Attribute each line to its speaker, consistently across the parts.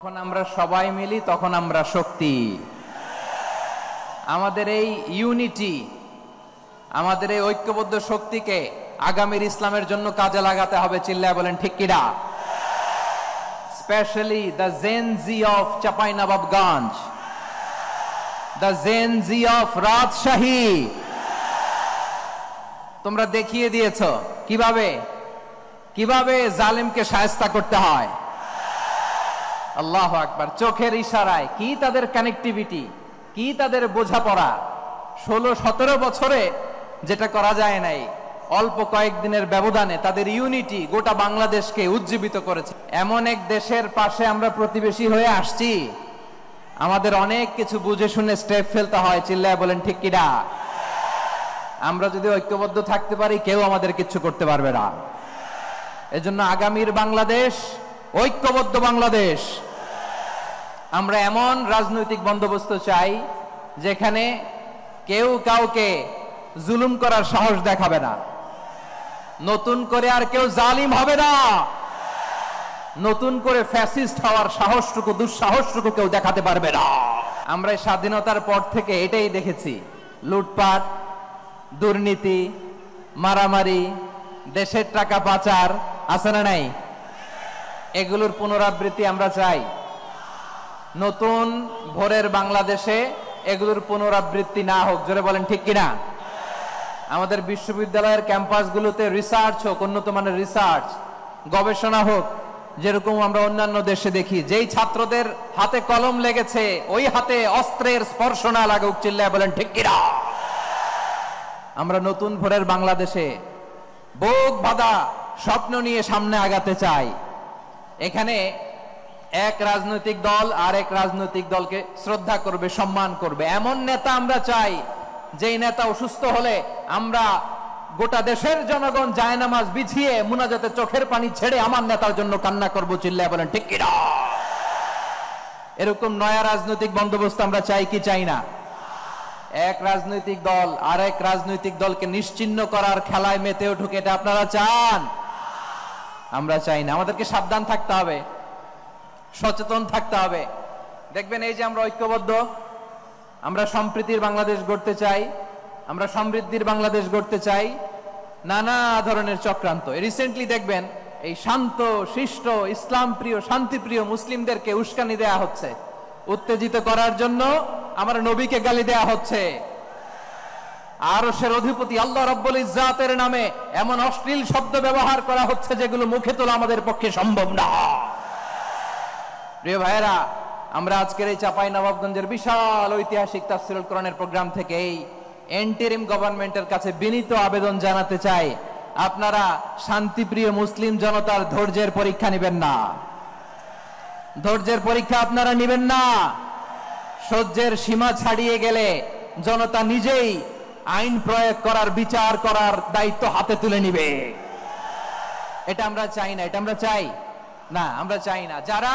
Speaker 1: যখন আমরা সবাই মিলি তখন আমরা শক্তি। আমাদের এই ইউনিটি, আমাদের এই ঐক্যবদ্ধ শক্তিকে আগামীর ইসলামের জন্য কাজে লাগাতে হবে। চিল্লায় বলেন ঠিক কিনা? Specially the Gen Z of Chapainawabganj, the Gen Z of Rajshahi. তোমরা দেখিয়ে দিয়েছ কিভাবে কিভাবে জালিমকে শায়েস্তা করতে হয়। আল্লাহু আকবার। চোখের ইশারায় কি তাদের কানেক্টিভিটি, কি তাদের বোঝাপড়া। 16-17 বছরে যেটা করা যায় নাই, অল্প কয়েকদিনের ব্যবধানে তাদের ইউনিটি গোটা বাংলাদেশকে উজ্জীবিত করেছে। এমন এক দেশের পাশে আমরা প্রতিবেশী হয়ে আসছি, আমাদের অনেক কিছু বুঝে শুনে স্টেপ ফেলতে হয়। চিল্লায় বলেন ঠিক কিনা? আমরা যদি ঐক্যবদ্ধ থাকতে পারি, কেউ আমাদের কিছু করতে পারবে না। এজন্য আগামীর বাংলাদেশ ঐক্যবদ্ধ বাংলাদেশ। আমরা এমন রাজনৈতিক বন্দোবস্ত চাই যেখানে কেউ কাউকে জুলুম করার সাহস দেখাবে না। নতুন করে আর কেউ জালিম হবে না। নতুন করে ফ্যাসিস্ট হওয়ার সাহসটুকু, দুঃসাহসটুকু কেউ দেখাতে পারবে না। আমরা স্বাধীনতার পর থেকে এটাই দেখেছি। লুটপাট, দুর্নীতি, মারামারি, দেশের টাকা পাচার আছে না নাই? এগুলোর পুনরাবৃত্তি আমরা চাই। নতুন ভোরের বাংলাদেশে এগুলোর পুনরাবৃত্তি না হোক। জোরে বলেন ঠিক কিনা? আমাদের বিশ্ববিদ্যালয়ের ক্যাম্পাসগুলোতে রিসার্চ হোক, উন্নত মানের রিসার্চ, গবেষণা হোক, যেরকম আমরা অন্যান্য দেশে দেখি। যেই ছাত্রদের হাতে কলম লেগেছে, ওই হাতে অস্ত্রের স্পর্শ না লাগুক। চিল্লায় বলেন ঠিক কিনা? আমরা নতুন ভোরের বাংলাদেশে বুক বাঁধা স্বপ্ন নিয়ে সামনে আগাতে চাই। এখানে এক রাজনৈতিক দল আর এক রাজনৈতিক দলকে শ্রদ্ধা করবে, সম্মান করবে, এমন নেতা আমরা চাই যেই নেতা অসুস্থ হলে আমরা গোটা দেশের জনগণ জায়নামাজ বিছিয়ে মুনাজাতে চোখের পানি ছেড়ে আমার নেতার জন্য কান্না করব। চিল্লায় বলেন ঠিক কিনা? এরকম নয়া রাজনৈতিক বন্দোবস্ত আমরা চাই কি চাই না? এক রাজনৈতিক দল আর এক রাজনৈতিক দলকে নিশ্চিহ্ন করার খেলায় মেতে উঠুক, এটা আপনারা চান? আমরা চাই না। আমাদেরকে সাবধান থাকতে হবে, সচেতন থাকতে হবে। দেখবেন এই যে আমরা ঐক্যবদ্ধ, আমরা সম্প্রীতির বাংলাদেশ গড়তে চাই, আমরা সমৃদ্ধির বাংলাদেশ গড়তে চাই। নানা ধরনের চক্রান্ত। রিসেন্টলি দেখবেন এই শান্ত শিষ্ট ইসলাম প্রিয় শান্তিপ্রিয় মুসলিমদেরকে উস্কানি দেয়া হচ্ছে, উত্তেজিত করার জন্য আমার নবীকে গালি দেয়া হচ্ছে। আরশের অধিপতি আল্লাহ রাব্বুল ইজ্জাতের নামে এমন অশ্লীল শব্দ ব্যবহার করা হচ্ছে যেগুলো মুখে তোলা আমাদের পক্ষে সম্ভব না। প্রিয় ভাইয়েরা, আমরা আজকের এই চাঁপাইনবাবগঞ্জের বিশাল ঐতিহাসিক তাফসীরুল কোরআনের প্রোগ্রাম থেকে এই এন্টারিম গভর্নমেন্টের কাছে বিনীত আবেদন জানাতে চাই, আপনারা শান্তিপ্রিয় মুসলিম জনতার ধৈর্যের পরীক্ষা নেবেন না। ধৈর্যের পরীক্ষা আপনারা নেবেন না। সহ্যের সীমা ছাড়িয়ে গেলে জনতা নিজেই আইন প্রয়োগ করার, বিচার করার দায়িত্ব হাতে তুলে নিবে। এটা আমরা চাই না। এটা আমরা চাই না। আমরা চাই না। যারা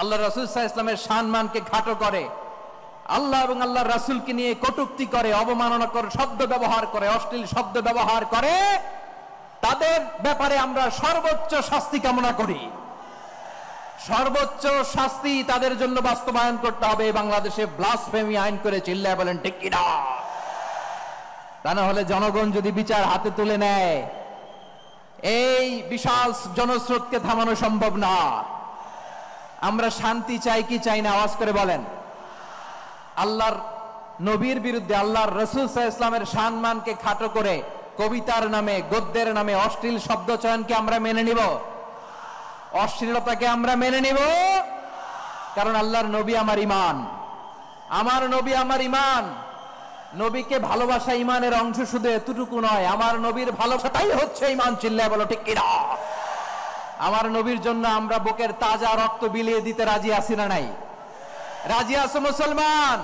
Speaker 1: আল্লাহ রাসূল সাল্লাল্লাহু আলাইহি ওয়াসাল্লামের সম্মানকে খাটো করে, আল্লাহ এবং আল্লাহর রাসূলকে নিয়ে কটূক্তি করে, অবমাননাকর শব্দ ব্যবহার করে, অশ্লীল শব্দ ব্যবহার করে, তাদের ব্যাপারে আমরা সর্বোচ্চ শাস্তি কামনা করি। সর্বোচ্চ শাস্তি তাদের জন্য বাস্তবায়ন করতে হবে। বাংলাদেশে ব্লাসফেমি আইন করে। চিল্লায় বলেন ঠিক কিনা? তা না হলে জনগণ যদি বিচার হাতে তুলে নেয়, এই বিশাল জনস্রোতকে থামানো সম্ভব না। আমরা শান্তি চাই কি চাই না? আওয়াজ করে বলেন। আল্লাহর নবীর বিরুদ্ধে, আল্লাহর রাসূল সাল্লাল্লাহু আলাইহি ওয়াসাল্লামের সম্মানকে খাটো করে কবিতার নামে, গদ্যের নামে অশ্লীল শব্দ চয়নকে আমরা মেনে নিব? অশ্লীলতাকে আমরা মেনে নিব? কারণ আল্লাহর নবী আমার ঈমান, আমার নবী আমার ঈমান। নবীকে ভালোবাসা ঈমানের অংশ, শুধু এতটুকু নয়, আমার নবীর ভালোবাসাটাই হচ্ছে ঈমান। চিল্লায় বলো ঠিক কিনা? আমার নবীর জন্য আমরা বুকের তাজা রক্ত বিলিয়ে দিতে রাজি আছি না নাই? রাজি আছো মুসলমান?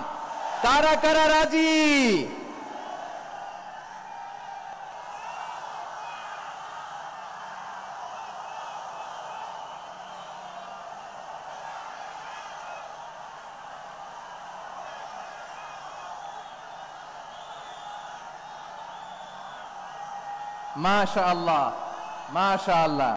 Speaker 1: কারা কারা রাজি? মাশাআল্লাহ, মাশাআল্লাহ।